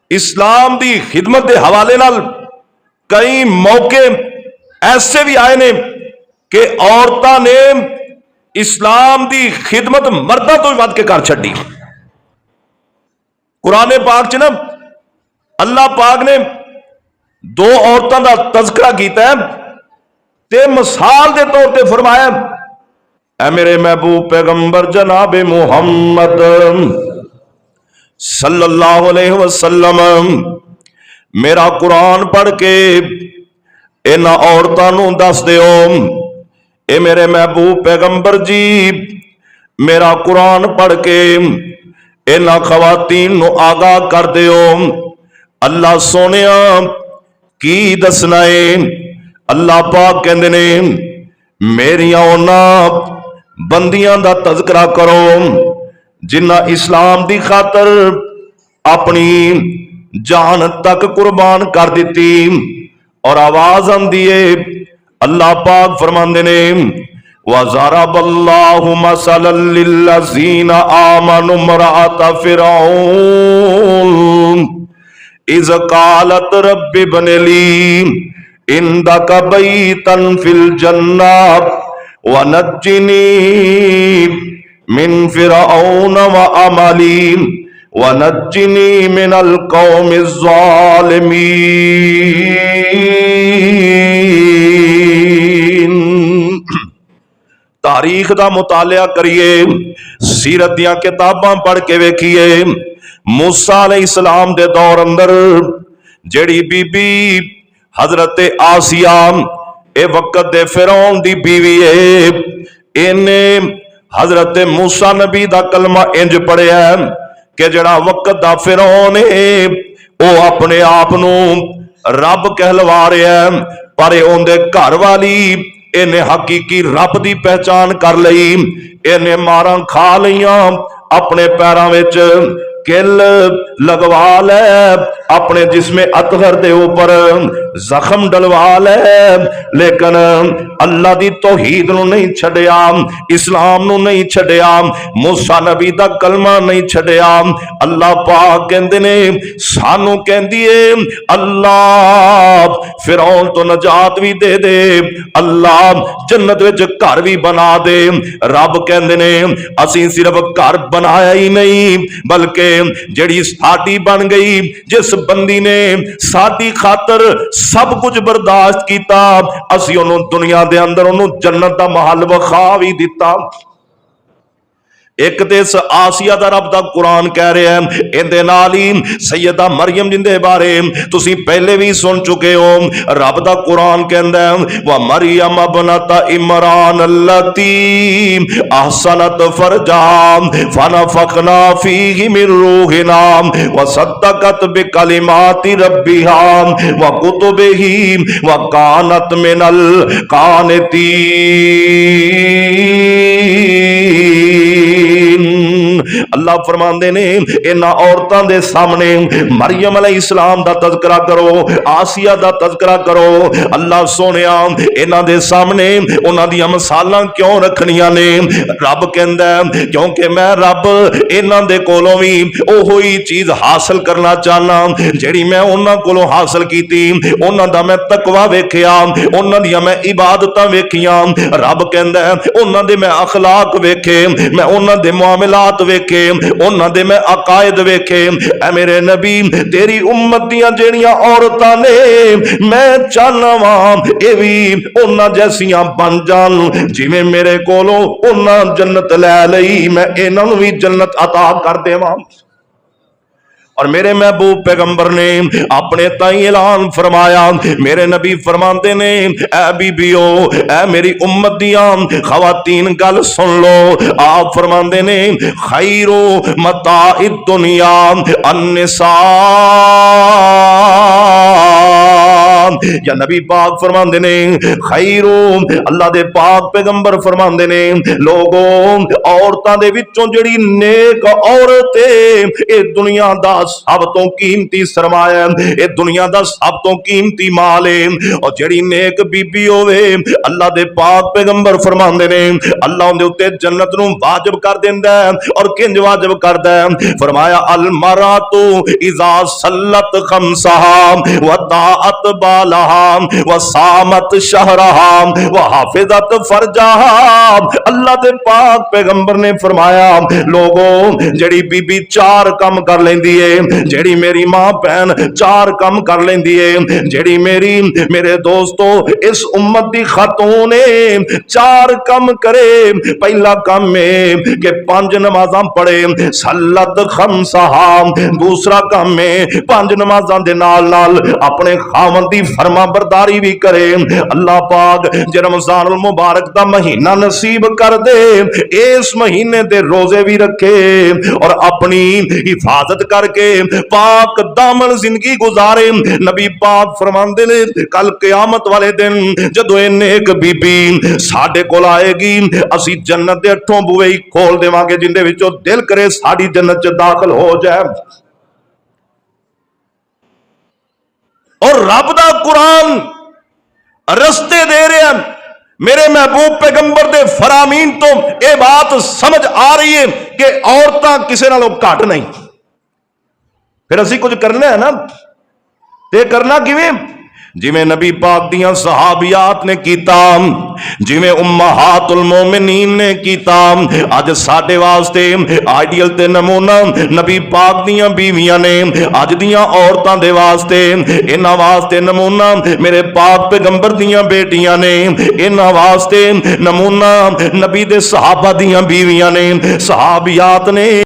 اسلام دی خدمت دے حوالے نال کئی موقع ایسے بھی آئے نے کہ عورتاں نے اسلام دی خدمت مرداں تو بھی ود کے کر چھڈی۔ قرآن پاک چ نا اللہ پاک نے دو عورتوں کا تذکرہ کیتا ہے تے مثال دے طور تے فرمایا اے میرے محبوب پیغمبر جناب محمد صلی اللہ علیہ وسلم، میرا قرآن پڑھ کے انہاں عورتاں نوں دس دیو، اے میرے محبوب پیغمبر جی میرا قرآن پڑھ کے انہاں خواتین نوں آگاہ کر دیو۔ اللہ سونیا کی دسنا ہے؟ اللہ پاک کہندے نے میریاں انہاں بندیاں دا تذکرہ کرو جنہ اسلام دی خاطر اپنی جان تک قربان کر دیتی۔ اور آواز آندی ہے اللہ پاک فرماندے نے وَضَرَبَ اللَّهُ مَثَلًا لِلَّذِينَ آمَنُوا امْرَأَتَ فِرْعَوْنَ إِذْ قَالَتْ رَبِّ ابْنِ لِي عِندَكَ بَيْتًا فِي الْجَنَّةِ وَنَجِّنِي مِنْ فِرْعَوْنَ وَعَمَلِهِ وَنَجِّنِي مِنَ الْقَوْمِ الظَّالِمِينَ۔ تاریخ دا مطالعہ کریے، سیرت دیاں کتاباں پڑھ کے ویکھیے، موسیٰ علیہ السلام دے دور اندر جیڑی بی بی حضرت آسیہ اے وقت دے فرعون دی بیوی ہے، انہیں حضرت موسیٰ نبی دا کلمہ انج پڑھیا ہے کہ جڑا وقت دا فرعون ہے او اپنے آپ نو رب کہلوا رہا ہے، پر اون دے گھر والی انہیں حقیقی رب دی پہچان کر لئی، انہیں ماراں کھا لیاں، اپنے پیراں وچ کل لگوا لے، اپنے جسم اطہر دے اوپر زخم ڈلوا لے، لیکن اللہ دی توحید نو نہیں چھڈیا، اسلام نو نہیں چھڈیا، موسیٰ نبی دا کلمہ نہیں چھڈیا۔ اللہ پاک کہندے نے سانو کہندی ہے اللہ فرعون تو نجات بھی دے دے، اللہ جنت وچ گھر بھی بنا دے۔ رب کہندے نے اسی صرف گھر بنایا ہی نہیں بلکہ جڑی ساڈی بن گئی، جس بندی نے ساڈی خاطر سب کچھ برداشت کیتا، اسی انہوں دنیا دے اندر انہوں جنت دا محل وکھا بھی دیتا۔ ایک دیس آسیہ دا رب دا قرآن کہہ رہے ہیں، اندے نالی سیدہ مریم جن دے بارے تسی پہلے بھی سن چکے ہو، رب دا قرآن کہندہ ہے وَمَرْيَمَ ابْنَتَ عِمْرَانَ الَّتِي أَحْصَنَتْ فَرْجَهَا فَنَفَخْنَا فِيهِ مِنْ رُوحِنَا وَصَدَّقَتْ بِكَلِمَاتِ رَبِّهَا وَكُتُبِهِ وَكَانَتْ مِنَ الْقَانِتِينَ۔ اللہ فرماندے نے انہاں عورتاں دے سامنے مریم علیہ السلام دا تذکرہ کرو، آسیہ دا تذکرہ کرو۔ اللہ سونیا انہاں دے سامنے انہاں دی مثالاں کیوں رکھنیاں نے؟ رب کہندا ہے کیونکہ میں رب انہاں دے کولوں وی اوہی چیز حاصل کرنا چاہنا جیڑی میں انہاں کولوں حاصل کیتی، انہاں دا میں تقوی ویکھیا، انہاں دی میں عبادتاں ویکھیاں۔ رب کہندا ہے انہاں دے میں اخلاق ویکھے، میں انہاں دے معاملات ویکھے، انہاں دے میں عقائد ویکھے۔ اے میرے نبی تیری امت دیاں جیڑیاں عورتاں نے میں چاہنا واں اے وی انہاں جیسیاں بن جان جویں میرے کولوں انہاں جنت لے لئی، میں انہاں نوں وی جنت عطا کر دیواں۔ اور میرے محبوب پیغمبر نے اپنے تائیں اعلان فرمایا، میرے نبی فرماندے نے اے بیبیو اے میری امت دیاں خواتین گل سن لو، آپ فرماندے نے خیر متاع الدنیا النساء یا نبی پاک فرماندے نے خیرو اللہ دے پاک پیغمبر فرماندے نے لوگوں عورتاں دے وچوں جڑی نیک عورت ہے اے دنیا دا سب تو قیمتی سرمایہ ہے، اے دنیا دا سب تو قیمتی مال ہے، اور جڑی نیک بی بی ہوے اللہ دے پاک پیغمبر فرماندے نے اللہ اون دے اوتے جنت نو واجب کر دیندا ہے، اور کنج واجب کردا ہے فرمایا المراتو اذا صلت خمسها وطاعت بالها وصامت شهرها وحافظت فرجها۔ اللہ دے پاک پیغمبر نے فرمایا لوگوں جڑی بی بی چار کم کر لیندی ہے، جڑی میری ماں بہن چار کم کر لیندی ہے، جڑی میرے دوستو اس امت دی خاتون چار کم کرے، پہلا کم ہے کہ 5 نمازاں پڑھے صلت خمسہا، دوسرا کم ہے 5 نمازاں دے نال نال اپنے خاوند دی فرما برداری بھی کرے۔ اللہ پاک جے رمضان المبارک دا مہینہ نصیب کر دے اس مہینے دے روزے بھی رکھے اور اپنی حفاظت کر کے پاک دامن زندگی گزارے۔ نبی پاک فرماندے نے کل قیامت والے دن جدو اے نیک بی بی ساڈے کول آئے گی اسی جنت دے 8 بوئے کھول دیواں گے جن دے وچوں دل کرے ساڈی جنت چ داخل ہو جائے۔ اور رب دا قرآن رستے دے رہے ہیں، میرے محبوب پیغمبر دے فرامین تو اے بات سمجھ آ رہی ہے کہ عورتاں کسے نالوں گھٹ نہیں۔ پھر اسی کچھ کرنا ہے نا، تے کرنا کیویں جی میں نبی پاک دیاں صحابیات نے کیتا، جی میں امہات المومنین نے کیتا، آج ساڈے واسطے آئیڈیل تے نمونہ نبی پاک دیاں بیویاں نے، آج دیاں عورتاں دے واسطے انہاں واسطے نمونہ میرے پاک پیغمبر دیاں بیٹیاں نے، انہاں واسطے نمونہ نبی دے صحابہ دیاں بیویاں نے، صحابیات نے۔